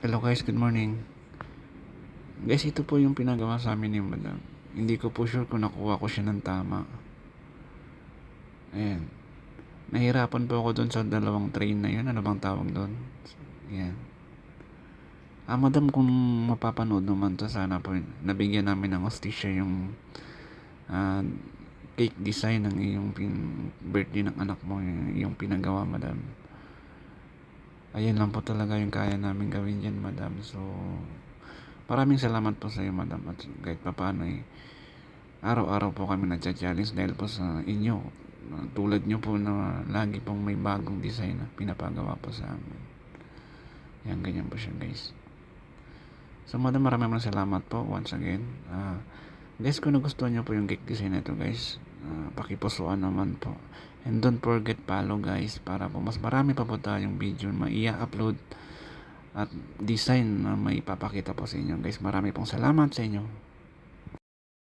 Hello guys, good morning. Guys, ito po yung pinagawa sa amin ni madam. Hindi ko po sure kung nakuha ko siya ng tama. Ayan. Nahirapan po ako doon sa dalawang train na yun. Ano bang tawag doon? Ayan. Madam, kung mapapanood naman to, sana po nabigyan namin ng hostisya yung ah, cake design ng iyong birthday ng anak mo. Yung pinagawa, madam. Ayan lang po talaga yung kaya namin gawin dyan, madam. So, maraming salamat po sa iyo, madam. At kahit pa paano araw-araw po kami nagcha-challenge dahil po sa inyo. Tulad nyo po na lagi pong may bagong design na pinapagawa po sa amin. Yan, ganyan po siya, guys. So, madam, maraming salamat po once again. Guys, kung nagustuhan nyo po yung cake design na ito, guys, pakipusuan naman po. And don't forget follow, guys, para po mas marami pa po tayong video na maia-upload at design na may ipapakita po sa inyo, guys. Marami pong salamat sa inyo.